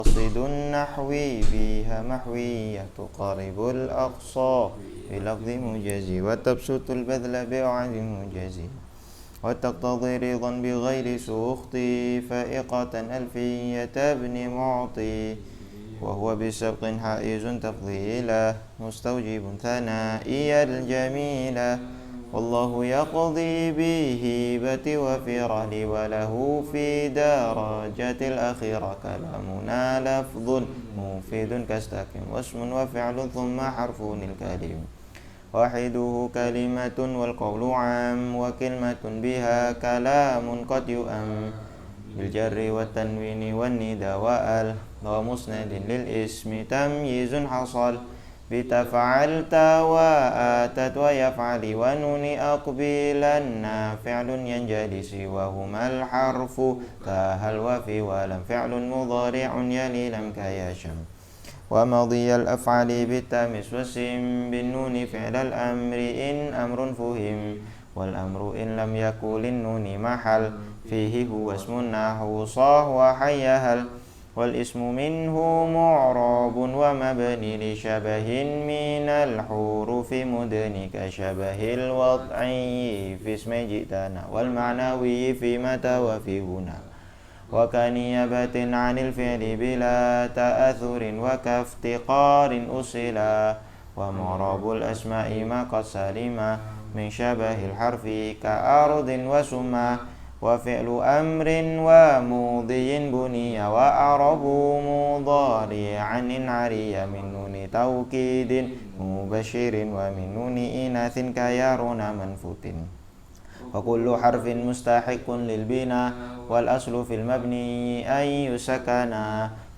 قصد النحوي فيها محوية تقارب الأقصى بلفظ مجازي وتبسط البذل بوعد مجازي وتقتضي رضا بغير سخط فائقة ألفية ابن معطي وهو بسبق حائز تفضيله مستوجب ثنائي الجميلة والله يقضي بهبة وفرال وله في درجة الأخيرة كلامنا لفظ مفيد كاستقم واسم وفعل ثم حرف الكلم واحده كلمة والقول عام وكلمة بها كلام قد يؤم بالجر والتنوين والندى وأل ومسند للاسم تمييز حصل بتفعلت وآتت ويفعل ونون أقبلن فعل ينجلي سواهما الحرف كهل وفي ولم فعل مضارع يلي لم كيشم ومضي الأفعال بالتمس والسم بالنون فعل الأمر إن أمر فهم والأمر إن لم يكن للنون محل فيه هو اسم النحو صاه وحيهل والاسم منه معرب ومبني لشبه من الحروف مدن كشبه الوضعي في اسم جئتنا والمعنوي في متى وفي هنا وكنيابة عن الفعل بلا تأثر وكافتقار أصلا ومعرب الأسماء ما قد سلم من شبه الحرف كأرض وسمى وفعل أمر وموضي بني وأعرب مضارعا عري من نون توكيد مبشر ومن نون إناث كيارون منفوت وكل حرف مستحق للبناء والأصل في المبني أن يسكنا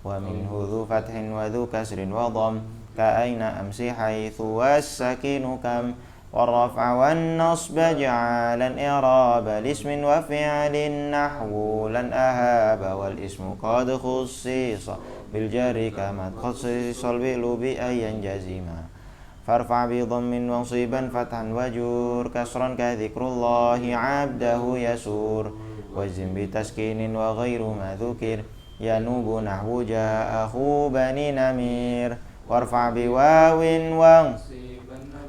ومنه ذو فتح وذو كسر وضم كأين أمس حيث والسكين كم والرفع والنصب جعلا إعراب الاسم وفعل نحو لن أهاب والاسم قد خصيص بالجر كما خصيص الفعل بأن ينجزما فارفع بضم وانصبا فتحا وجور كسرا كذكر الله عبده يسور وزن بتسكين وغير ما ذكر ينوب نحو جاء أخو بني نمير وارفع بواو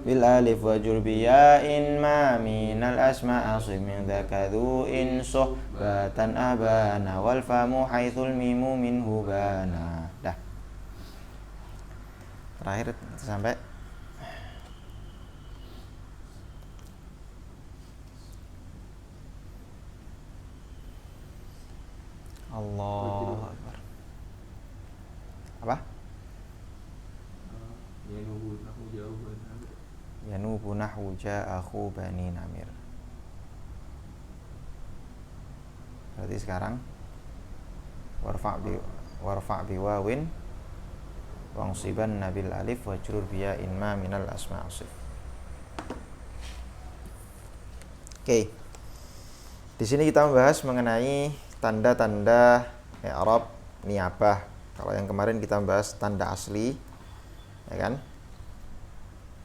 بالالف وجر بياء ما من الاسماء صب من ذاك ذو ان صحبة ابانا والفم حيث الميم منه بانا. Dah. Terakhir sampai Allahu Akbar. Apa? Yanubu nahwu ja'akhu bani namir. Berarti sekarang warfa' bi wawin wangsiban nabil alif wajrur biya inma minal asma asif. Oke. Di sini kita membahas mengenai tanda-tanda i'rab niyabah. Kalau yang kemarin kita membahas tanda asli, ya kan?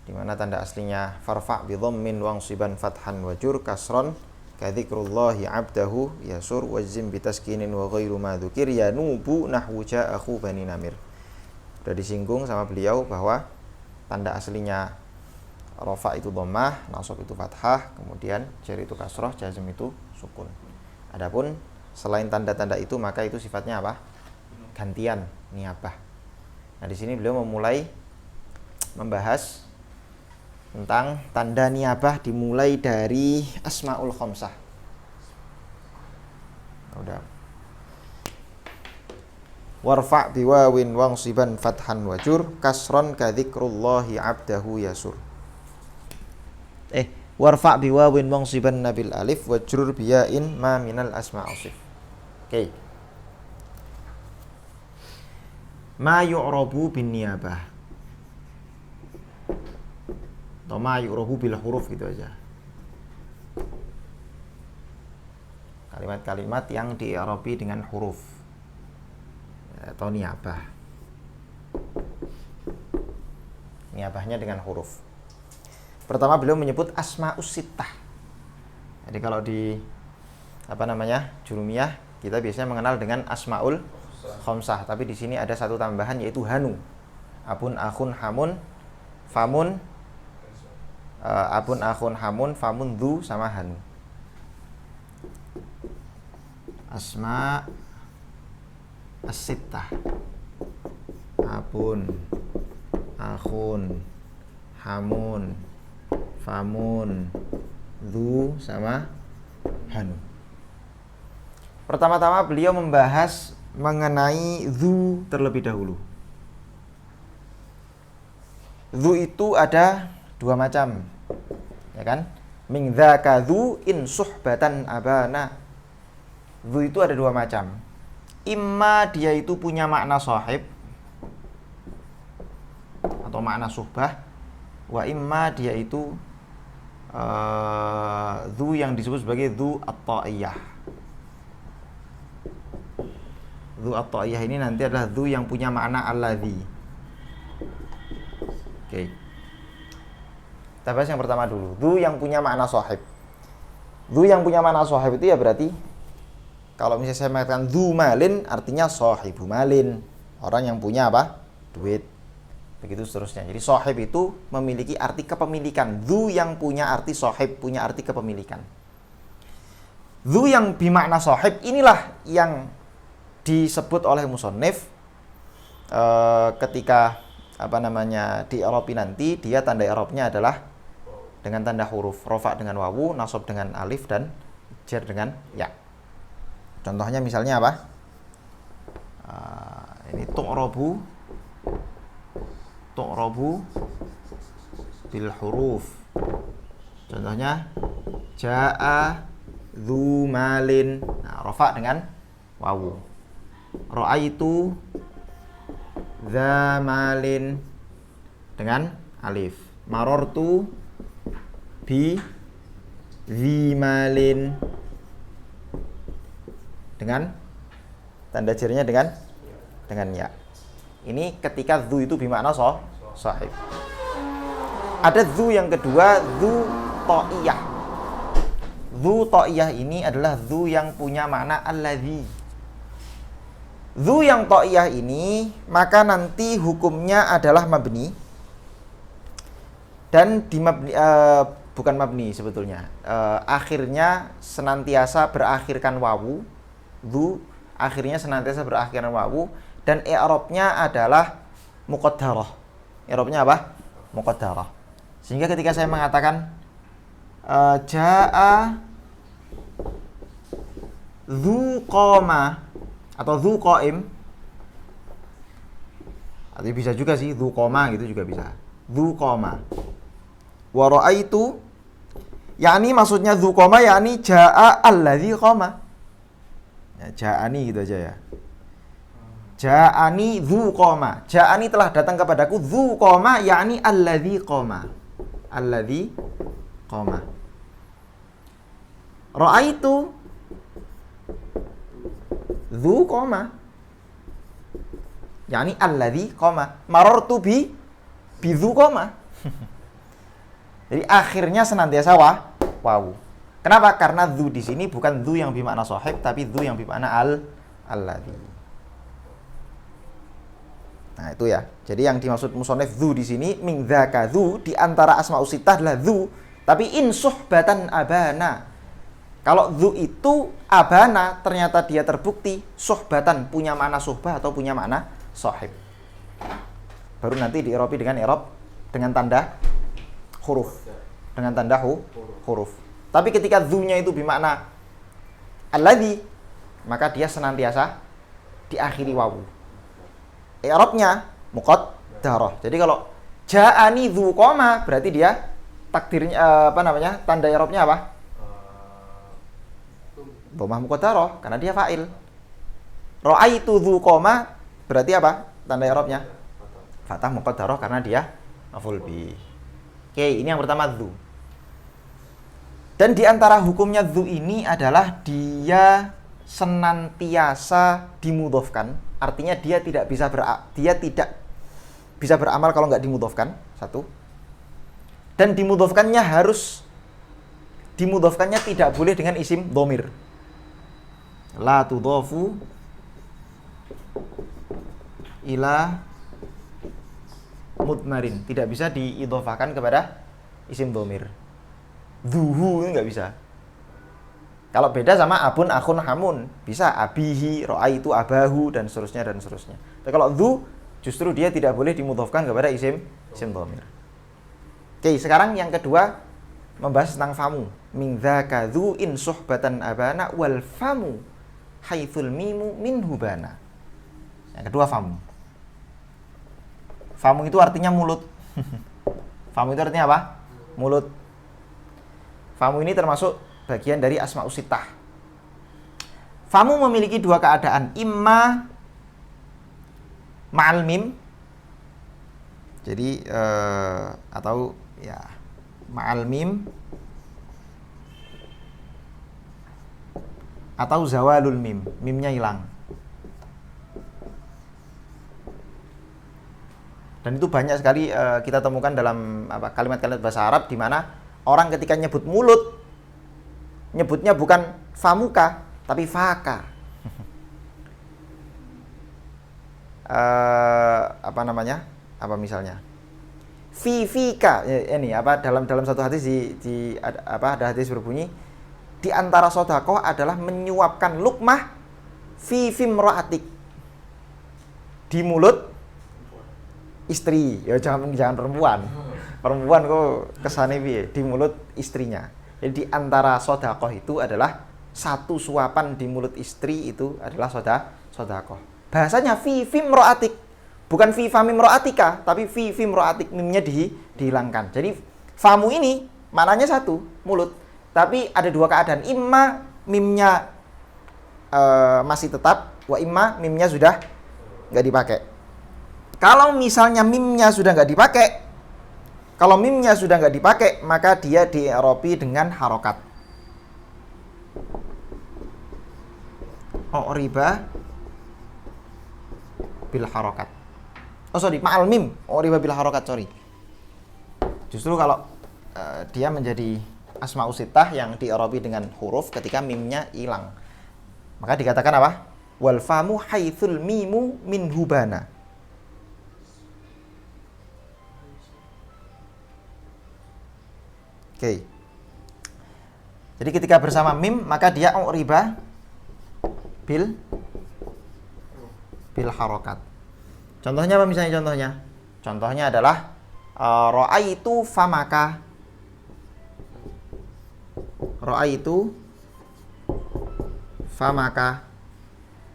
Di mana tanda aslinya farfa' bi dhammin wangsiban fathan wajur kasron kadzikrullahi 'abdahu yasur wajzim bi taskinin wa ghairu ma dzukir yanubu nahwu ja'akhu bani namir. Sudah disinggung sama beliau bahwa tanda aslinya rafa itu dhammah, nasab itu fathah, kemudian jar itu kasroh, jazm itu sukun. Adapun selain tanda-tanda itu maka itu sifatnya apa? Gantian niyabah. Nah, di sini beliau memulai membahas tentang tanda niyabah dimulai dari asmaul khamsah. Udah. Warfa' biwawin wangsiban fathan wajur kasron kadzikrullahi 'abdahu yasur. Warfa' biwawin wangsiban nabil alif wajrur biyain ma minal asma asif. Oke. Ma yu'rabu bin niyabah. Toma yu'rabu bil huruf gitu aja. Kalimat-kalimat yang di-i'rabi dengan huruf atau niyabah. Niyabahnya dengan huruf. Pertama beliau menyebut asma'us sittah. Jadi kalau di jurumiyah kita biasanya mengenal dengan asmaul khomsah, tapi di sini ada satu tambahan yaitu hanu. Abun, akhun, hamun, famun, abun, akhun, hamun, famun, dhu sama hanu. Asma as-sittah. Abun, akhun, hamun, famun, dhu sama hanu. Pertama-tama beliau membahas mengenai dhu terlebih dahulu. Dhu itu ada dua macam, ya kan? Min dzaka dhu in suhbatan abana. Dhu itu ada dua macam. Imma dia itu punya makna sahib atau makna suhbah, wa imma dia itu dhu yang disebut sebagai dhu at-ta'iyah. Dhu at-ta'iyah ini nanti adalah dhu yang punya makna alladhi. Oke. Kita bahas yang pertama dulu. Dhu yang punya makna sahib. Dhu yang punya makna sahib itu ya berarti kalau misalnya saya mengatakan dhu malin artinya sahibu malin, orang yang punya apa? Duit. Begitu seterusnya. Jadi sahib itu memiliki arti kepemilikan. Dhu yang punya arti sahib, punya arti kepemilikan. Dhu yang bimakna sahib inilah yang disebut oleh musannif ketika di i'rabi nanti dia tanda i'rabnya adalah dengan tanda huruf, rafa dengan wawu, nasab dengan alif dan jar dengan ya. Contohnya misalnya apa? Ini tu'rabu bil huruf. Contohnya jaa dzu malin. Nah, rafa dengan wawu. Ra'aitu dza malin dengan alif. Marartu bi dzi malin dengan tanda jarnya dengan ya. Ini ketika dzu itu bermakna sahib. Ada dzu yang kedua, dzu ta'iyah. Dzu ta'iyah ini adalah dzu yang punya makna alladzi. Dzu yang ta'iyah ini maka nanti hukumnya adalah mabni dan bukan mabni sebetulnya. Akhirnya senantiasa berakhirkan wawu. Dzu akhirnya senantiasa berakhirkan wawu dan i'rabnya adalah muqaddarah. I'rabnya apa? Muqaddarah. Sehingga ketika saya mengatakan jaa dzu qama atau dzu qaim, atau bisa juga sih dzu qama gitu juga bisa. Dzu qama. Wa ra'aitu, yakni maksudnya dzu qama yakni jaa alladzi qama. Ya, ja'ani gitu aja ya. Ja'ani dzu qama. Ja'ani telah datang kepadaku dzu qama yakni alladzi qama. Alladzi qama. Ra'aitu dzu qama yakni alladzi qama. Marartu bi dzu qama. Jadi akhirnya senantiasa wawu. Kenapa? Karena dzu di sini bukan dzu yang bermakna sahib, tapi dzu yang bermakna alladzi. Nah, itu ya. Jadi yang dimaksud musannif dzu di sini min dzaka dzu, di antara asmaus sittah adalah dzu, tapi in suhbatan abana. Kalau dzu itu abana ternyata dia terbukti suhbatan, punya makna suhbah atau punya makna sahib. Baru nanti di-i'rabi dengan i'rab dengan tanda huruf. Dengan tanda huruf. Tapi ketika dzu-nya itu bermakna alladzi, maka dia senantiasa diakhiri wawu. I'rabnya muqaddarah. Jadi kalau ja'ani dzu qama berarti dia takdirnya tanda i'rabnya apa? Dhammah muqaddarah karena dia fa'il. Ra'aitu dzu qama berarti apa? Tanda i'rabnya fathah muqaddarah karena dia maf'ul bi. Oke, ini yang pertama dzu. Dan di antara hukumnya dzu ini adalah dia senantiasa dimudhofkan. Artinya dia tidak bisa beramal kalau nggak dimudhofkan. Satu. Dan dimudhofkannya tidak boleh dengan isim dhamir. La tudhafu ila mudmarin. Tidak bisa diidhofahkan kepada isim dhamir. Dzuhu itu nggak bisa. Kalau beda sama abun, akhun, hamun, bisa abihi, ra'aitu abahu, dan seterusnya dan seterusnya. Tapi kalau dzu, justru dia tidak boleh dimudhofkan kepada isim dhamir. Oke, sekarang yang kedua membahas tentang famu. Min dzaka dzu in suhbatan abana wal famu haitsul mimu minhu bana. Yang kedua famu. Famu itu artinya mulut. Famu itu artinya apa? Mulut. Famu ini termasuk bagian dari asma'us sittah. Famu memiliki dua keadaan, imma ma'al mim. Jadi atau ya ma'al mim atau zawalul mim, mimnya hilang. Dan itu banyak sekali kita temukan dalam kalimat-kalimat bahasa Arab di mana orang ketika nyebut mulut nyebutnya bukan famuka tapi faka. Apa namanya? Apa misalnya? Fika ini dalam satu hadis ada hadis berbunyi di antara sedekah adalah menyuapkan lukmah fi fimra'atik, di mulut istri. Ya jangan perempuan. Perempuan kok kesane piye? Di mulut istrinya. Jadi di antara sedekah itu adalah satu suapan di mulut istri itu adalah sedekah. Bahasanya fi fimra'atik, bukan fi famimra'atika, tapi fi fimra'atik, mimnya dihilangkan. Jadi famu ini maknanya satu, mulut. Tapi ada dua keadaan, imma mimnya masih tetap, wa imma mimnya sudah nggak dipakai. Kalau misalnya mimnya sudah nggak dipakai, maka dia di-i'rabi dengan harokat. Riba bil harokat. Ma'al mim. Riba bil harokat, Justru kalau dia menjadi asma'us sittah yang di-i'rabi dengan huruf ketika mimnya hilang, maka dikatakan apa? Wal famu haitsul mimu min hubana. Oke. Jadi ketika bersama mim maka dia riba bil harokat. Contohnya apa misalnya contohnya? Contohnya adalah ra'aitu famaka. Ra'aitu famaka.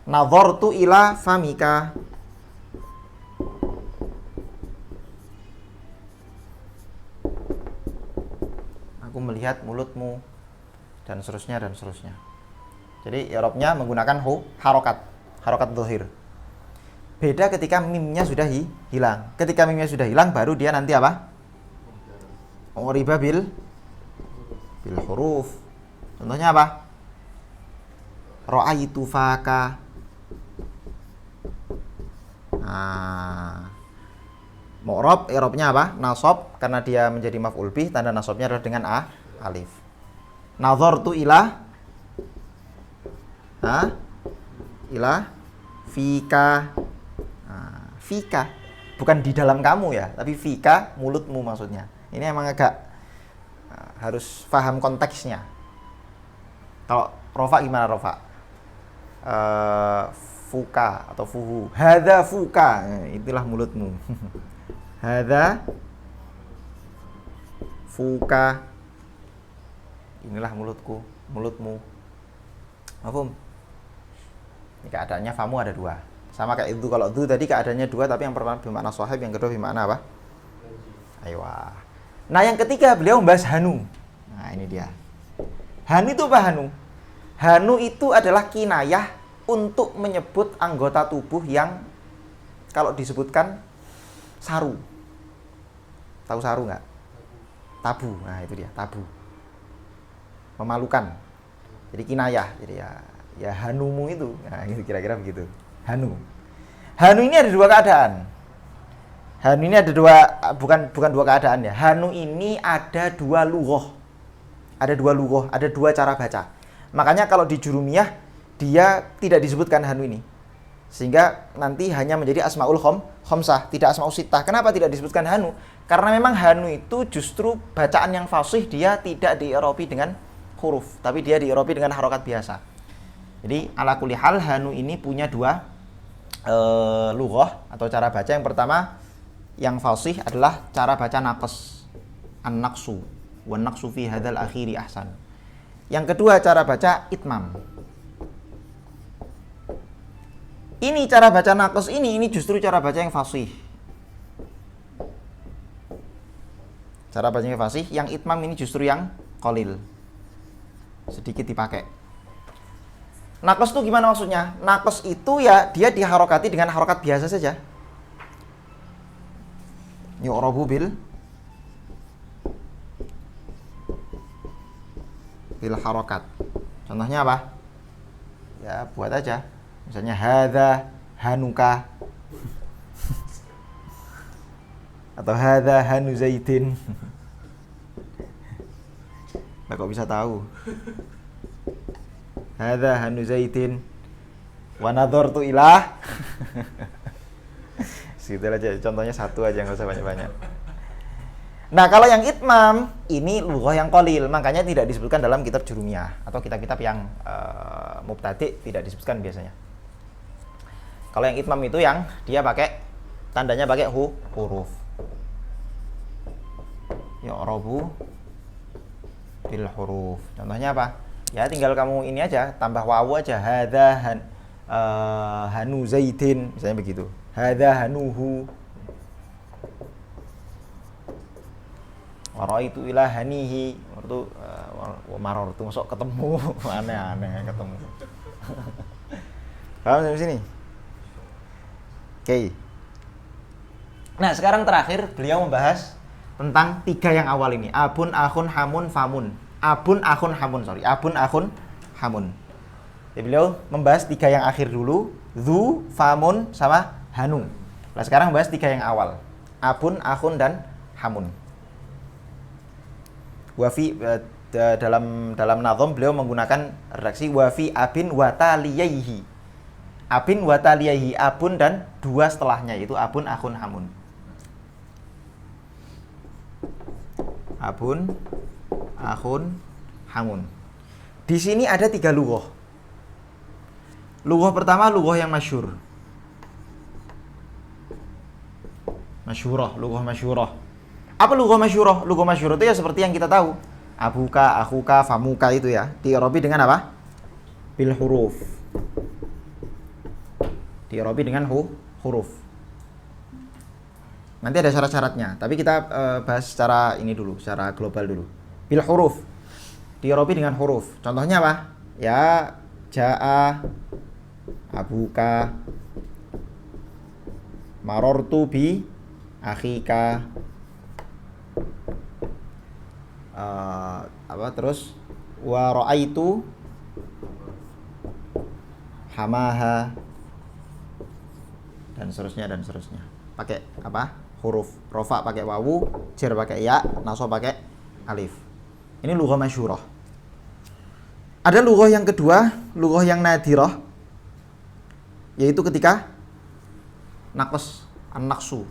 Nadhartu ila famika. Aku melihat mulutmu, dan seterusnya dan seterusnya. Jadi i'rabnya menggunakan harokat dhahir. Beda ketika mimnya sudah hilang. Ketika mimnya sudah hilang baru dia nanti apa? Riba bil huruf. Contohnya apa? Ra'aitu faka. Mu'rab i'rabnya apa? Nasab, karena dia menjadi maf'ul bih, tanda nasabnya adalah dengan alif. Nadhartu ila fika. Fika bukan di dalam kamu ya, tapi fika mulutmu maksudnya. Ini emang agak harus paham konteksnya. Kalau rofa gimana rofa? Fuka atau fuhu. Hadza fuka, itulah mulutmu. Hadza fuka, inilah mulutmu. Paham? Ini keadaannya famu ada dua. Sama kayak itu, kalau itu tadi keadaannya dua, tapi yang pertama bermakna shahib, yang kedua bermakna apa? Aywa. Nah yang ketiga beliau membahas hanu. Nah ini dia. Hanu itu apa hanu? Hanu itu adalah kinayah untuk menyebut anggota tubuh yang kalau disebutkan saru. Tahu saru nggak? Tabu. Nah itu dia, tabu. Memalukan. Jadi kinayah. Jadi ya hanumu itu. Nah itu kira-kira begitu. Hanu ini ada dua keadaan. Hanu ini ada bukan dua keadaan ya. Hanu ini ada dua lughah. Ada dua cara baca. Makanya kalau di Jurumiyah dia tidak disebutkan hanu ini. Sehingga nanti hanya menjadi asmaul khamsah, tidak asmaul sittah. Kenapa tidak disebutkan hanu? Karena memang hanu itu justru bacaan yang fasih, dia tidak di-i'rabi dengan huruf, tapi dia di-i'rabi dengan harokat biasa. Jadi ala kulli hal hanu ini punya dua lughah atau cara baca. Yang pertama yang fasih adalah cara baca naqs, an-naqsu, wa naqsu fi hadzal akhiri ahsan. Yang kedua cara baca itmam. Ini cara baca naqs ini justru cara baca yang fasih. Cara bacanya fasih, yang itmam ini justru yang qalil. Sedikit dipakai. Naqs itu gimana maksudnya? Naqs itu ya dia diharokati dengan harokat biasa saja. Yu'rabu bil harokat. Contohnya apa? Ya buat aja. Misalnya hadza hanuka atau hadza hanu zaidin. Lah kok bisa tahu? Hadza hanu zaidin wa nadhartu ilah. Segitu aja, contohnya satu aja, nggak usah banyak-banyak. Nah, kalau yang itmam ini lughah yang qalil, makanya tidak disebutkan dalam kitab jurumiyah atau kitab-kitab yang mubtadi' tidak disebutkan biasanya. Kalau yang itmam itu yang dia pakai tandanya pakai huruf. Yu'rabu bil huruf. Contohnya apa? Ya tinggal kamu ini aja, tambah wawu aja. Hadza hanu zaidin, misalnya begitu. Hadza hanuhu. Waraitu ila hanihi. Waktu maror itu masuk ketemu. Aneh-aneh ketemu. Paham sampai sini? Oke. Nah, sekarang terakhir beliau membahas tentang tiga yang awal ini. Abun, akhun, hamun, famun. Abun, akhun, hamun, Abun, akhun, hamun. Jadi beliau membahas tiga yang akhir dulu. Dzu, famun, sama hanu. Nah, sekarang membahas tiga yang awal. Abun, akhun, dan hamun. Wafi dalam nazom beliau menggunakan redaksi wafi abin wataliyaihi. Abin wataliyaihi, abun dan dua setelahnya, yaitu abun, akhun, hamun. Abun, akhun, hamun. Di sini ada tiga lughah. Lughah pertama lughah yang masyhur. Masyhurah, lughah masyhurah. Apa lughah masyhurah? Lughah masyhurah itu ya seperti yang kita tahu. Abuka, akhuka, famuka itu ya. Di'irabi dengan apa? Bil huruf. Di'irabi dengan huruf. Nanti ada syarat-syaratnya, tapi kita bahas secara ini dulu, secara global dulu. Bil huruf. Di'irabi dengan huruf. Contohnya apa? Ya, ja'a, abuka, marortu bi akhika, terus wa ra'aitu hamaha, dan seterusnya. Pakai apa? Huruf. Rofa pakai wawu, jar pakai ya, nasab pakai alif. Ini lughah masyhurah. Ada lughah yang kedua, lughah yang nadirah, yaitu ketika naqs, an-naqsu.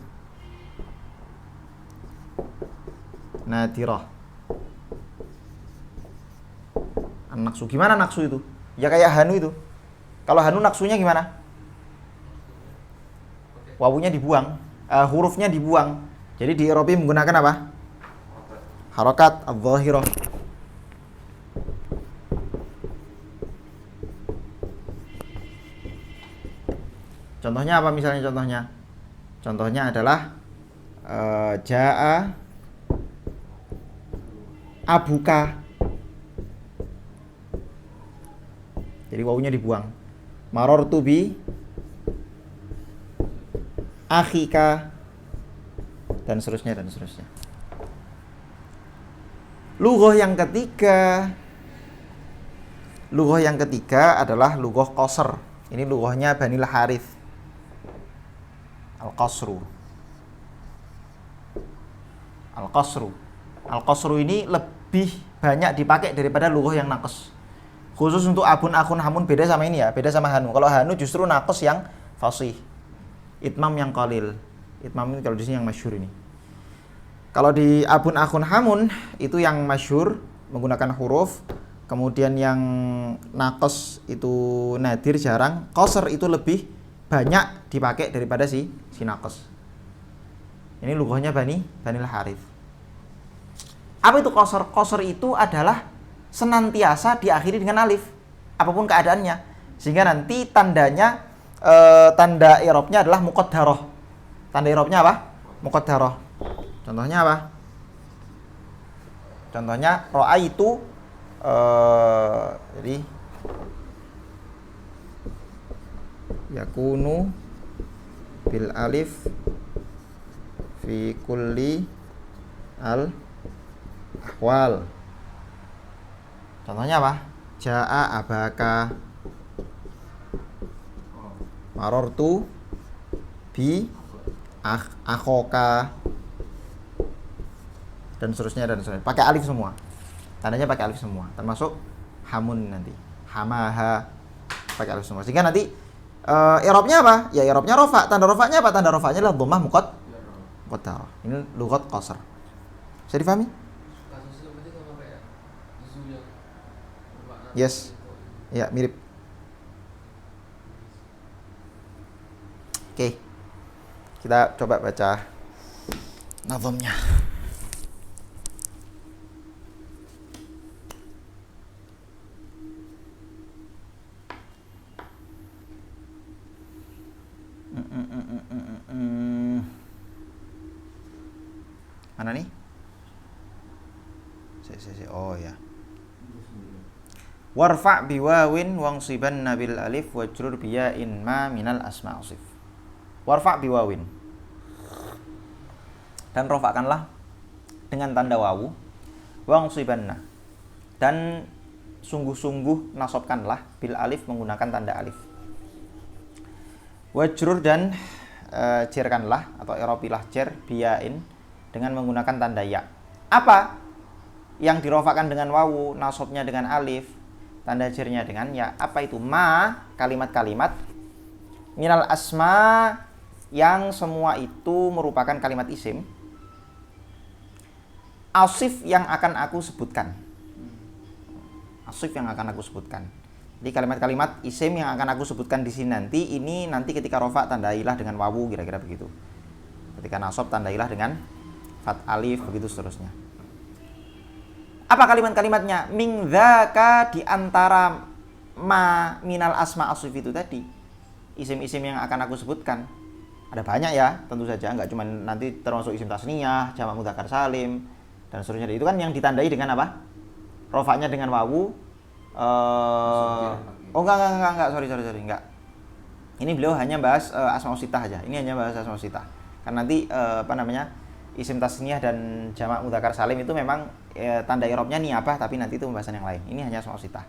Nadirah. An-naqsu. Gimana naqsu itu? Ya kayak hanu itu. Kalau hanu naqsunya gimana? Wawunya dibuang, hurufnya dibuang. Jadi di i'rabi menggunakan apa? Harokat adz-dzahirah. Contohnya apa misalnya contohnya? Contohnya adalah ja'a abuka. Jadi wawunya dibuang. Marortu bi akhika, dan seterusnya. Lughah yang ketiga adalah lughah qasr. Ini lughahnya Banil Harith. Al-qasru. Al-qasru ini lebih banyak dipakai daripada lughah yang naqs. Khusus untuk abun, akhun, hamun beda sama ini ya, beda sama hanu. Kalau hanu justru naqs yang fasih. Itmam yang qalil. Itmam ini kalau di sini yang masyhur ini. Kalau di abun akhun hamun itu yang masyhur menggunakan huruf. Kemudian yang naqas itu nadir, jarang. Qasr itu lebih banyak dipakai daripada si naqas. Ini lughahnya Banil Harith. Apa itu qasr? Qasr itu adalah senantiasa diakhiri dengan alif apapun keadaannya. Sehingga nanti tandanya tanda i'rabnya adalah muqaddarah. Tanda i'rabnya apa? Muqaddarah. Contohnya apa? Contohnya ra'aitu jadi yakunu bil alif fi kulli al ahwal. Contohnya apa? Ja'a abaka, marortu bi akhoka, dan seterusnya. Pakai alif semua. Tandanya pakai alif semua, termasuk hamun nanti. Hamaha pakai alif semua. Sehingga nanti i'rabnya apa? Ya i'rabnya rafa. Tanda rafanya apa? Tanda rafanya adalah dhammah muqaddarah. Ini lughat qasr. Bisa difahami? Yes. Ya, mirip. Oke. Kita coba baca nazamnya. Mana nih? Oh ya. Warfa' biwawin wangsiban nabil alif wajrur biya'in ma minal asma' usif. Warfa' biwawin. Dan rofakkanlah dengan tanda wawu. Wangsibanna. Dan sungguh-sungguh nasabkanlah bil alif menggunakan tanda alif. Wajrur dan jerkanlah atau i'rabilah jer biya'in dengan menggunakan tanda ya. Apa yang dirofakkan dengan wawu, nasabnya dengan alif, tanda jernya dengan ya? Apa itu? Ma, kalimat-kalimat minal asma, yang semua itu merupakan kalimat isim, asif yang akan aku sebutkan. Asif yang akan aku sebutkan. Jadi kalimat-kalimat isim yang akan aku sebutkan di sini nanti ketika rofa tandailah dengan wawu, kira-kira begitu. Ketika nasab tandailah dengan fat alif, begitu seterusnya. Apa kalimat-kalimatnya? Min dzaka, di antara ma minal asma asif itu tadi. Isim-isim yang akan aku sebutkan. Ada banyak ya, tentu saja, enggak cuma nanti termasuk isim tasniyah, jamak mudzakkar salim dan seterusnya. Itu kan yang ditandai dengan apa? Rofanya dengan wawu. Enggak, sorry, enggak. Ini beliau hanya bahas asmaul sitah aja. Ini hanya bahas asmaul sitah. Kan nanti isim tasniyah dan jamak mudzakkar salim itu memang tanda i'rabnya niyabah, tapi nanti itu pembahasan yang lain. Ini hanya asmaul sitah.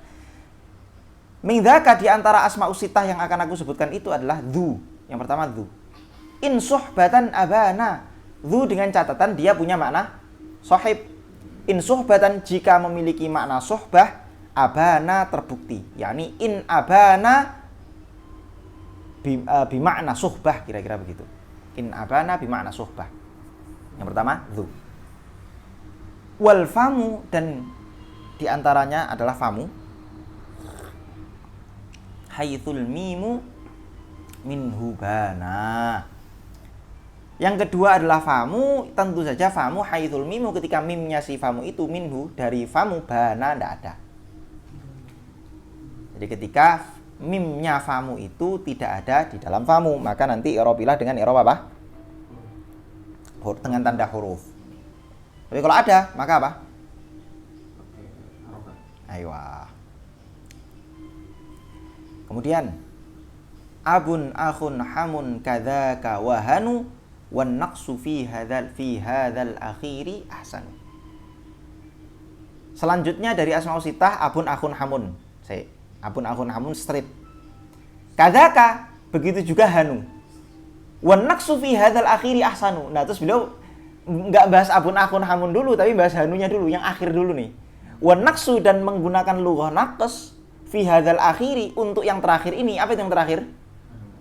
Min dzaka, di antara asmaul sitah yang akan aku sebutkan itu adalah dzu. Yang pertama dzu. In suhbatan abana. Dzu dengan catatan dia punya makna sahib. In suhbatan, jika memiliki makna suhbah, abana terbukti. Yakni in abana bimakna suhbah, kira-kira begitu. In abana bimakna suhbah. Yang pertama dzu. Wal famu, dan diantaranya adalah famu. Haitsul mimu minhu bana. Yang kedua adalah famu, tentu saja famu haitsul mimu, ketika mimnya si famu itu minhu, dari famu, bana tidak ada. Jadi ketika mimnya famu itu tidak ada di dalam famu, maka nanti i'rabilah dengan i'rab apa? Dengan tanda huruf. Tapi kalau ada, maka apa? Aywa. Kemudian abun akhun hamun kadzaka wahanu wan naqsu fi hadzal akhiri ahsan. Selanjutnya dari asmaul sitah abun akhun hamun. Abun akhun hamun strip. Kadzaka, begitu juga hanu. Wan naqsu fi hadzal akhiri ahsanu. Nah, terus beliau enggak bahas abun akhun hamun dulu, tapi bahas hanunya dulu, yang akhir dulu nih. Wan naqsu, dan menggunakan lughah naqs fi hadzal akhiri, untuk yang terakhir ini. Apa itu yang terakhir?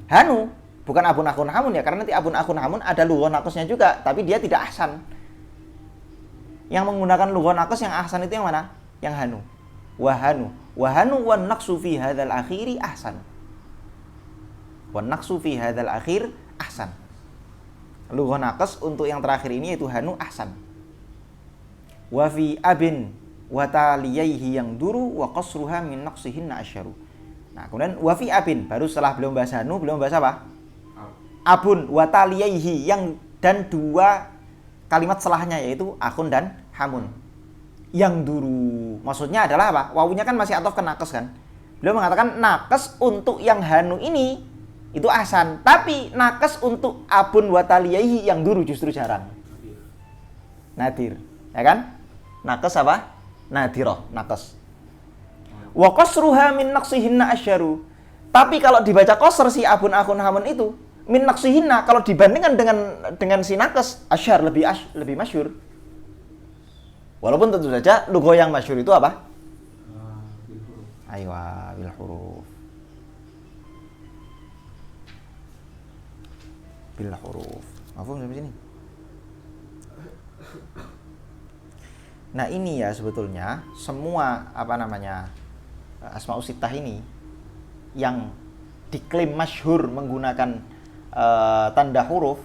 Hanu. Bukan abun akun hamun ya, karena nanti abun akun hamun ada lughah naqsnya juga, tapi dia tidak ahsan. Yang menggunakan lughah naqs yang ahsan itu yang mana? Yang hanu. Wahanu wan naqsu fi hadzal akhiri ahsan. Wan naqsu fi hadzal akhir ahsan. Lughah naqs untuk yang terakhir ini yaitu hanu ahsan. Wa fi abin wa taliyaihi yang duru wa qasruha min naqsihinna asyaru. Nah, kemudian wa fi abin, baru setelah belum bahas hanu, belum bahas apa? Abun wa taliyaihi, yang dan dua kalimat setelahnya yaitu akhun dan hamun. Yang duru, maksudnya adalah apa? Wawunya kan masih atof ke nakes kan. Beliau mengatakan nakes untuk yang hanu ini itu ahsan, tapi nakes untuk abun wa taliyaihi yang duru justru jarang. Nadir, ya kan? Nakes apa? Nadiroh, nakes. Wa qasruha min naqsihinna asyaru. Tapi kalau dibaca qasr si abun akhun hamun itu min naqsihinna, kalau dibandingkan dengan si nakes asyar lebih masyhur. Walaupun tentu saja lughah yang masyhur itu apa? Aywa bil huruf. Bil huruf. Mafhum sampai sini? Nah, ini ya sebetulnya semua asmaul sittah ini yang diklaim masyhur menggunakan tanda huruf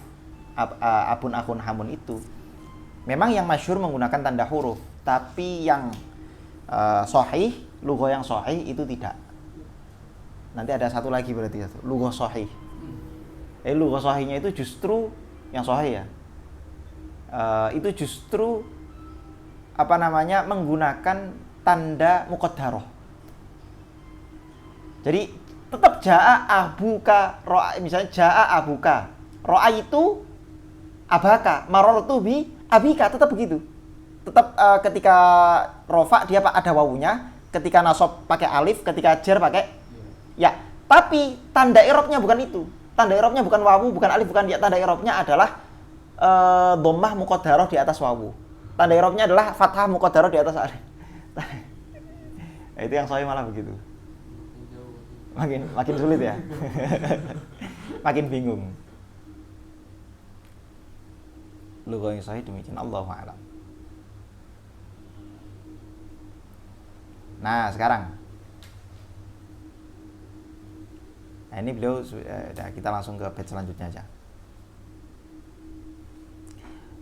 abun akhun hamun itu memang yang masyhur menggunakan tanda huruf, tapi yang sahih, lughah yang sahih itu tidak. Nanti ada satu lagi berarti lughah sahih. Lughah sahihnya itu justru yang sahih ya. Itu justru menggunakan tanda muqaddarah. Jadi tetap jaa abuka ro'a, misalnya jaa abuka ro'a itu abaka marartu bi abika, tetap begitu. Tetap ketika rofa dia ada wawunya, ketika nasab pakai alif, ketika jar pakai ya. Tapi tanda i'rabnya bukan itu. Tanda i'rabnya bukan wawu, bukan alif, bukan ya. Tanda i'rabnya adalah dhammah muqaddarah di atas wawu. Tanda i'rabnya adalah fathah muqaddarah di atas alif. Nah, itu yang sahih malah begitu. Makin sulit ya. Makin bingung. Lughah yang sahih demikian, Allahu a'lam. Nah, sekarang. Nah, ini beliau kita langsung ke bait selanjutnya aja.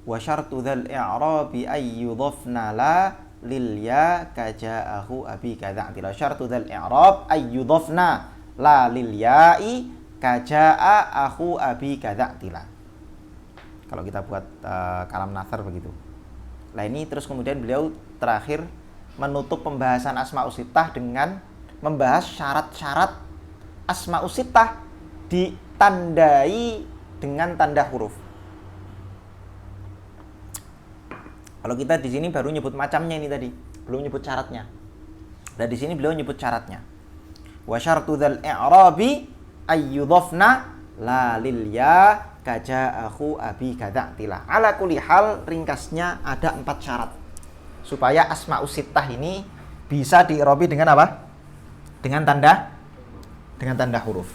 Wa syartu dzal i'rabi ay yudhafna la lil ya kaja'ahu abi kadza tila. Syartu dzal i'rab ay yudhafna la lil ya'i kaja'ahu abi kadza tila. Kalau kita buat kalam nathar begitu. Nah, ini terus kemudian beliau terakhir menutup pembahasan asmaul sittah dengan membahas syarat-syarat asmaul sittah ditandai dengan tanda huruf. Kalau kita di sini baru nyebut macamnya ini tadi, belum nyebut syaratnya. Dan di sini beliau nyebut syaratnya. Wa syartu dzal i'rabi ayyudhafna la lil ya kaja'ahu abi kadza tila. Ala kulli hal, ringkasnya ada 4 syarat supaya asmaul sittah ini bisa di'irabi dengan apa? Dengan tanda huruf.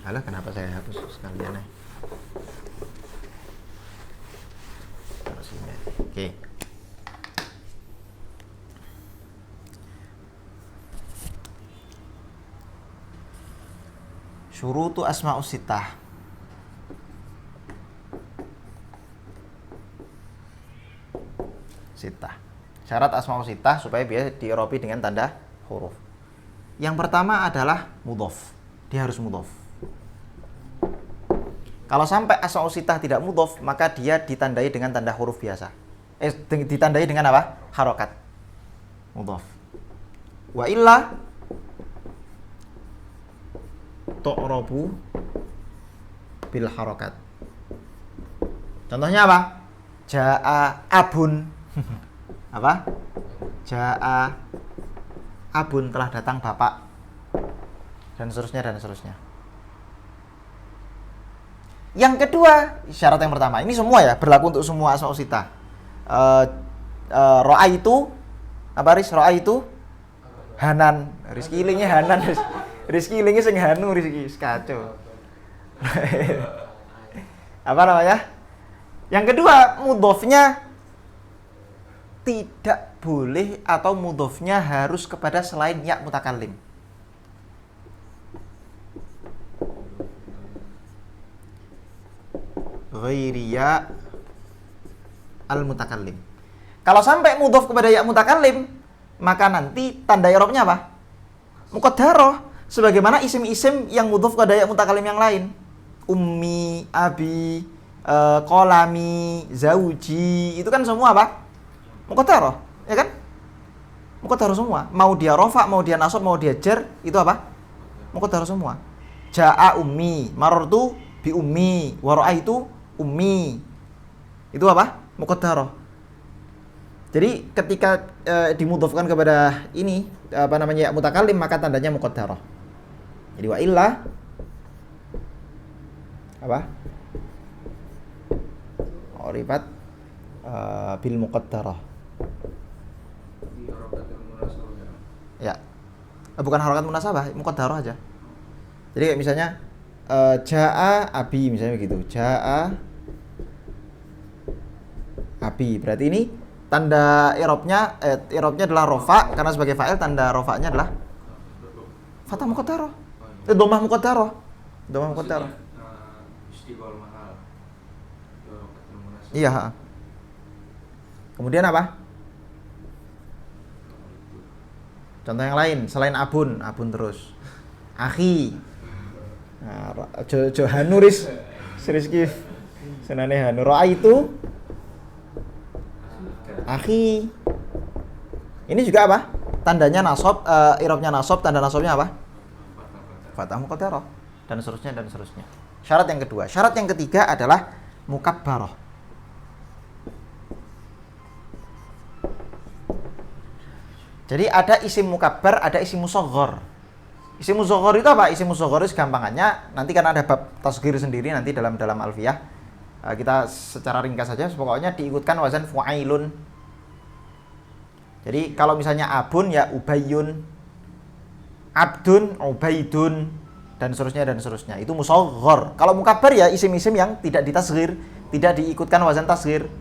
Alah, kenapa saya hapus sekalian ya? Oke. Syurutu asmaul sittah. Syarat asmaul sittah supaya bisa di'irabi dengan tanda huruf. Yang pertama adalah mudhof. Dia harus mudhof. Kalau sampai asmaul sittah tidak mudhof, maka dia ditandai dengan tanda huruf biasa. Ditandai dengan apa? Harokat. Mudhof. Wa illa tu'rabu bil harokat. Contohnya apa? Ja'a abun. Apa? Ja'a abun, telah datang bapak. Dan seterusnya dan seterusnya. Yang kedua, syarat yang pertama. Ini semua ya, berlaku untuk semua asmaul sittah. Ro'a itu Apa Ris? Ro'a itu Hanan. Rizki ilingnya Hanan. Rizki ilingnya sing Hanu Rizki kacau. Apa namanya? Yang kedua, mudhofnya tidak boleh atau mudhofnya harus kepada selain ya mutakallim. Ghairiya al-mutakallim. Kalau sampai mudhof kepada ya mutakallim, maka nanti tanda i'rabnya apa? Muqaddarah. Sebagaimana isim-isim yang mudhof kepada ya mutakallim yang lain. Ummi, abi, kolami, zauji, itu kan semua apa? Muqaddarah, ya kan? Muqaddarah semua. Mau dia rofa, mau dia nasab, mau dia jar, itu apa? Muqaddarah semua. Ja'a ummi, marartu bi ummi, wa ra'aitu ummi. Itu apa? Muqaddarah. Jadi ketika dimudhofkan kepada ini apa namanya ya mutakallim, maka tandanya muqaddarah. Jadi wa illa apa? Urifat bil muqaddarah. Ya. Bukan harakat munasabah, muqaddarah aja. Jadi kayak misalnya jaa abi misalnya begitu. Jaa abi. Berarti ini tanda i'rabnya adalah rofa, karena sebagai fa'il tanda rofa'nya adalah fathah muqaddarah. Dhammah muqaddarah. Dhammah muqaddarah. Iya. Kemudian apa? Contoh yang lain selain abun terus. Akhi. Nah, Hanuris Rizki senane Hanu. Ro'a itu akhi. Ini juga apa? Tandanya nasab, i'rabnya nasab, tanda nasabnya apa? Fathah muqaddarah dan seterusnya dan seterusnya. Syarat yang kedua. Syarat yang ketiga adalah mukabbarah. Jadi ada isim mukabbar, ada isim mushaghar. Isim mushaghar itu apa? Isim mushaghar itu gampangannya nanti karena ada bab tasghir sendiri nanti dalam alfiyah. Kita secara ringkas saja, pokoknya diikutkan wazan fu'ailun. Jadi kalau misalnya abun ya ubayyun, abdun, ubaidun, dan seterusnya. Itu mushaghar. Kalau mukabbar ya isim-isim yang tidak ditasghir, tidak diikutkan wazan tasghir.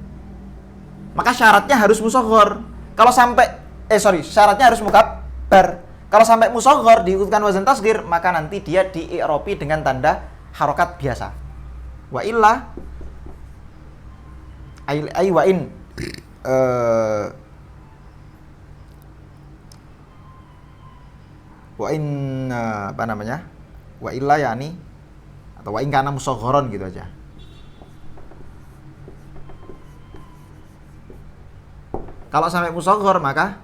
Maka syaratnya harus mushaghar. Kalau sampai syaratnya harus mukabbar. Kalau sampai mushaghar diikutkan wazan tasghir, maka nanti dia di-i'rabi dengan tanda harokat biasa. Wa illa ay wa in wa in apa namanya? Wa illa yani atau wa in kana mushagharan gitu aja. Kalau sampai mushaghar maka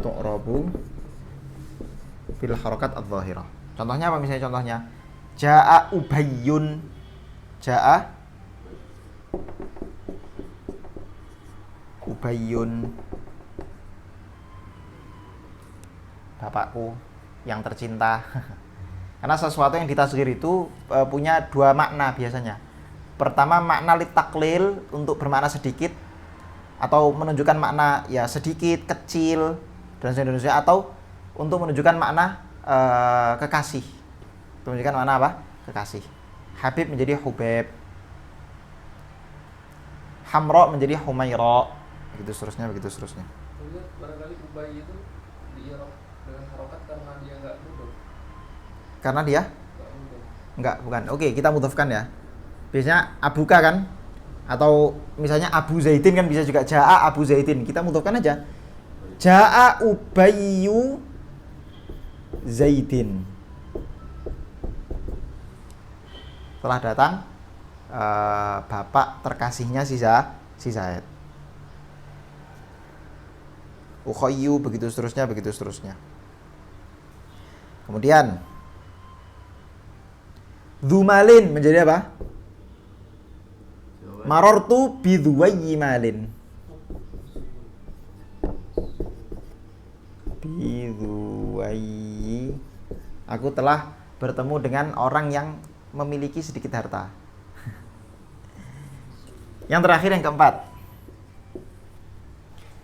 tu'rabu bil harakat adz-dzahirah. Contohnya apa misalnya contohnya? Jaa ubayyun. Jaa ubayyun. Bapakku yang tercinta. Karena sesuatu yang ditasghir itu punya dua makna biasanya. Pertama makna litaklil untuk bermakna sedikit atau menunjukkan makna ya sedikit, kecil dan seterusnya, atau untuk menunjukkan makna kekasih. Untuk menunjukkan makna apa? Kekasih. Habib menjadi Hubeb. Hamra menjadi Humaira. Begitu seterusnya. Barangkali Ubay itu di-i'rab dengan harokat karena dia enggak mudhof. Karena dia? Enggak, bukan. Oke, kita mudhofkan ya. Biasanya abuka kan? Atau misalnya Abu Zaidin kan bisa juga Ja'a Abu Zaidin. Kita mudhofkan aja. Ja'a Ubayyu Zaidin. Telah datang bapak terkasihnya si Zaid. Ukhayyu begitu seterusnya. Kemudian Dzumalin menjadi apa? Marartu bi dzuwayyi malin. Bi dzuwayyi. Aku telah bertemu dengan orang yang memiliki sedikit harta. Yang terakhir yang keempat.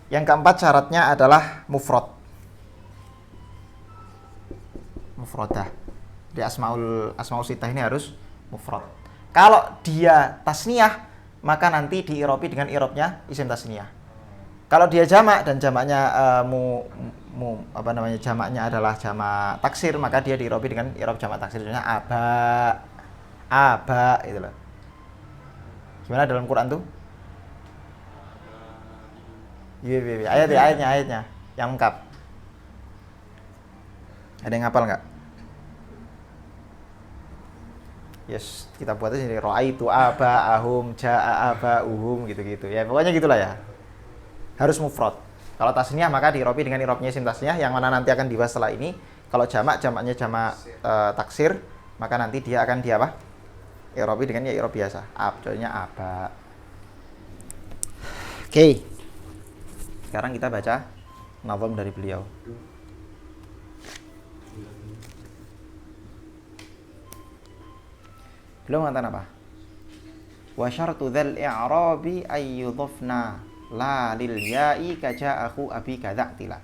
Yang keempat syaratnya adalah mufrad. Mufradah. Jadi asmaul sittah ini harus mufrad. Kalau dia tasniyah, maka nanti diirobi dengan irobnya isim tasniyah. Kalau dia jamak dan jamaknya jamaknya adalah jamak taksir, maka dia diirobi dengan irob jamak taksir. Contohnya aba itu loh. Gimana dalam Quran tuh? Ayatnya yang lengkap. Ada yang ngapal nggak? Yes, kita buat aja ini ro'aitu aba ahum ja'a aba uhum gitu-gitu ya. Pokoknya gitulah ya. Harus mufrad. Kalau tasniyah maka diirobi dengan irobnya isim tasniyah yang mana nanti akan dibahas setelah ini. Kalau jamaknya jamak taksir, maka nanti dia akan irobi dengan ya irob biasa. Contohnya aba. Oke. Sekarang kita baca nazam dari beliau. Beliau mengatakan apa? Wa syartu dzal i'rabi ay yudhafna la lil ya'i kaja'ahu abi kadza'tila.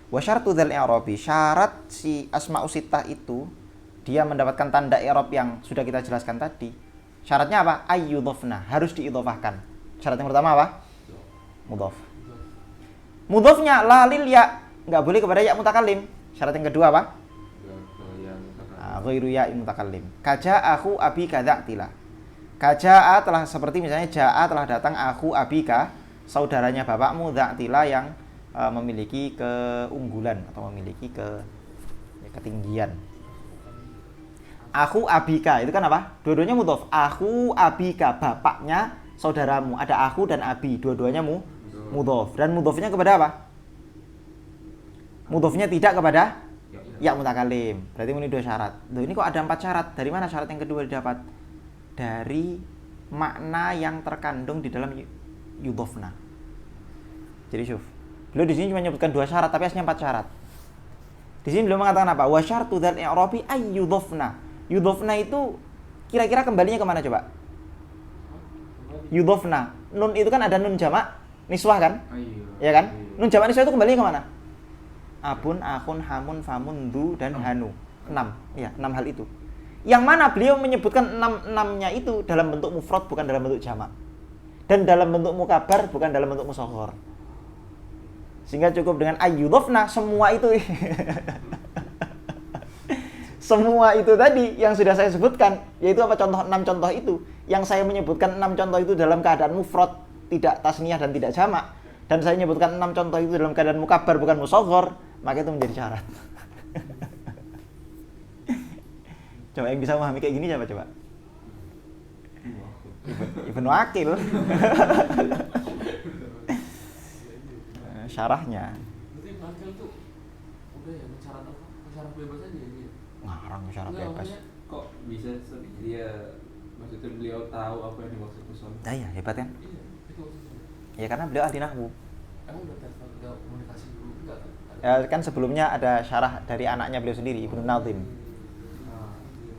Wa syartu dzal i'rabi, syarat si asma'us sittah itu dia mendapatkan tanda i'rab yang sudah kita jelaskan tadi. Syaratnya apa? Ay yudhafna, harus diidhofahkan. Syarat yang pertama apa? Mudhaf. Mudhafnya la lil ya, enggak boleh kepada ya mutakallim. Syarat yang kedua apa? Ghairu ya mutakallim. Kaja'ahu abi kadza'tila. Kaja'a telah seperti misalnya ja'a telah datang aku abika, saudaranya bapakmu, dza'tila yang memiliki keunggulan atau memiliki ketinggian. Aku abika itu kan apa? Dua-duanya mudhaf. Aku abika, bapaknya saudaramu. Ada aku dan abi, dua-duanya mudhaf. Dan mudhafnya kepada apa? Mudhafnya tidak kepada ya mutakallim. Berarti ini dua syarat. Loh, ini kok ada 4 syarat? Dari mana syarat yang kedua didapat? Dari makna yang terkandung di dalam yudhofna. Jadi syuf. Beliau di sini cuma menyebutkan 2 syarat tapi aslinya 4 syarat. Di sini beliau mengatakan apa? Wa syartu dzal i'rabi ay yudhofna. Yudhofna itu kira-kira kembalinya kemana coba? Yudhofna. Nun itu kan ada nun jamak niswah kan? Ya kan? Nun jamak niswah itu kembalinya kemana? Abun, akhun, hamun, famun, du, dan hanu. 6. Ya, 6 hal itu. Yang mana beliau menyebutkan 6-nya itu dalam bentuk mufrad, bukan dalam bentuk jamak. Dan dalam bentuk mukabar, bukan dalam bentuk musaghar. Sehingga cukup dengan ayyudhofna, semua itu. Semua itu tadi yang sudah saya sebutkan, yaitu apa? 6 contoh itu. Yang saya menyebutkan 6 contoh itu dalam keadaan mufrad, tidak tasniyah dan tidak jamak. Dan saya menyebutkan 6 contoh itu dalam keadaan mukabar, bukan musaghar, maka itu menjadi syarat. Coba yang bisa memahami kayak gini siapa coba? Ibnu Aqil. Syarahnya. Berarti Ibnu Aqil tuh udah ya syarat bebas aja ya. Ngarang syarat bebas. Kok bisa dia maksudnya beliau tahu apa yang dimaksud musannaf? Nah, ya hebat kan? Iya, itu maksudnya. Ya karena beliau ahli nahwu. Emang udah telepon komunikasi dulu enggak kan? Ya kan sebelumnya ada syarah dari anaknya beliau sendiri, Ibnu Nazim.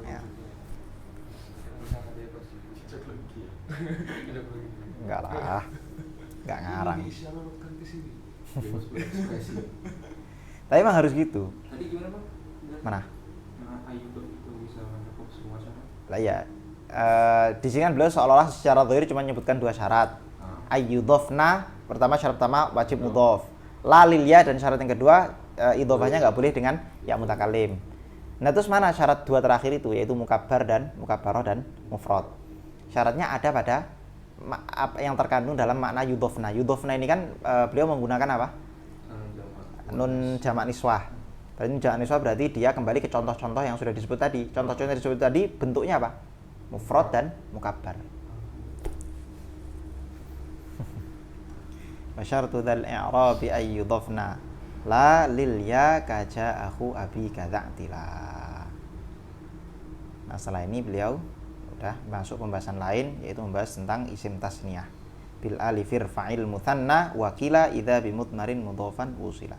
Ya. Enggak lah. Enggak ngarang. Tapi emang harus gitu. Tadi gimana, Bang? Mana? Ayyub itu bisa mencakup semua syarat. Lah ya. Di sini kan beliau seolah-olah secara zahir cuma menyebutkan 2 syarat. Ayyudhofna, pertama syarat pertama wajib mudhof. La lil ya, dan syarat yang kedua idhofahnya enggak boleh dengan ya mutakallim. Nah, terus mana syarat 2 terakhir itu, yaitu mukabbar dan mukabarah dan mufrad. Syaratnya ada pada yang terkandung dalam makna yudhofna. Yudhofna ini kan beliau menggunakan apa? Nun jamak niswah. Berarti nun jamak niswah berarti dia kembali ke contoh-contoh yang sudah disebut tadi. Contoh-contoh yang disebut tadi bentuknya apa? Mufrad dan mukabbar. Wa syartu dzal i'rabi ay yudhafna la lil ya kaja'ahu abi kadza'tila. Nah, setelah ini beliau udah masuk pembahasan lain, yaitu membahas tentang isim tasniyah. Bil alifir fa'il mutsanna wa qila idza bi mudmarin mudhafan usila.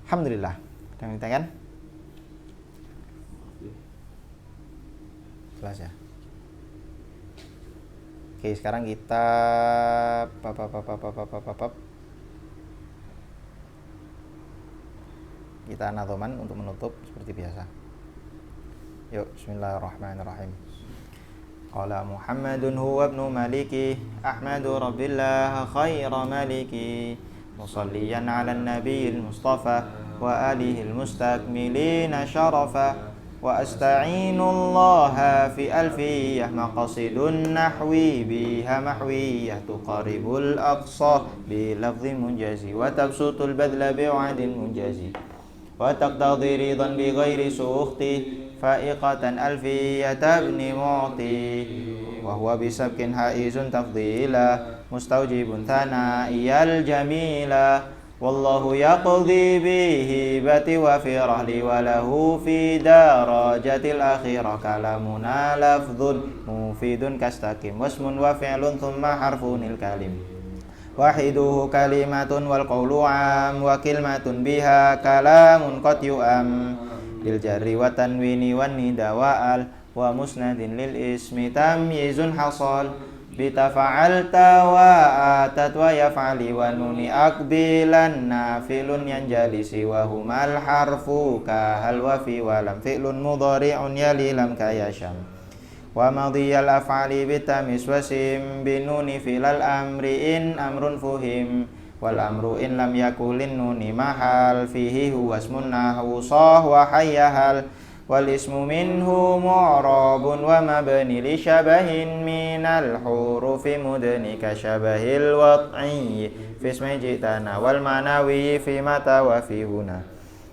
Alhamdulillah. Sudah minta kan? Jelas ya. Oke, sekarang kita kita nadhoman untuk menutup seperti biasa. Yuk, bismillahirrahmanirrahim. Qala Muhammadun huwa ibnu Maliki Ahmadu Rabbillah khaira maliki musalliyan ala nabiyil mustafa wa alihil mustakmilina syarafa wa asta'inullaha fi alfiyah maqasidun nahwi biha mahwiyah tuqaribul aqsa bi lafdhin munjazi wa tabsutul badla bi'adin munjazi wa taqtadi ridan bi ghairi sukhti fa'iqatan alfiyata ibni mu'ti wa huwa bisabkin haizun tafdila mustaujibun thana'iyal jamila wallahu yaqdi bihi bati wa fi rahli wa lahu fi darajatil akhirah kalamuna lafdhun mufidun kastaqim wasmun wa fi'lun thumma harfunil kalim wahiduhu kalimatun wal qawlu am wa kilmatun biha kalamun qad yu'am lil jarri wa tanwini wan nida wa al wa musnadin lil ismi tamyizun hasal bitafa'alta wa atat wa yaf'ali wa nuni akbilan nafilun yanjalisi wa humal harfu ka hal wa fi wa lam fi'lun mudhari'un yali lam kayasham wa madhiyal af'ali bitamis wa sim binuni filal amri in amrun fuhim wal amru in lam yakulin nuni mahal fihi huwa ismun nahwu sah wa hayyahal wal ismu minhu mu'rabun wa mabni li syabahin minal hurufi mudni ka syabahil wad'i fi ismi jitana wal manawi fi mata wa fi huna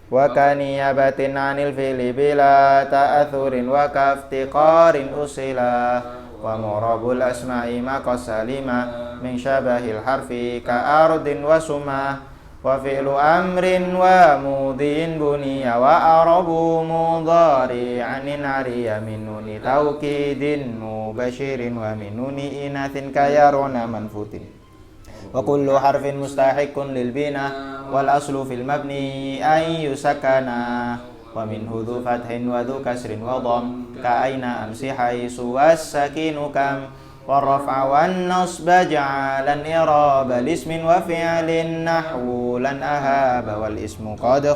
wa kaniyabatin anil fili bila ta'athurin wa kaftiqarin usila wa mu'rabul asma'i maqasalima min syabahil harfi ka ardin wa sumah wa fi'lu amrin wa mudhin buniya wa arabu mudhari'an nariya min nuni taukidin mubashirin wa min nuni inathin kayaruna manfutin wa kullu harfin mustahiqun lil bina wal aslu fil mabni ay yusakana wa min hudhu fathin wa dhu kasrin wa dham ka aina amsi haisu was-sakinu kam والرفع والنصب جعلا إراب الاسم وفعل نحو لن أهاب والاسم قد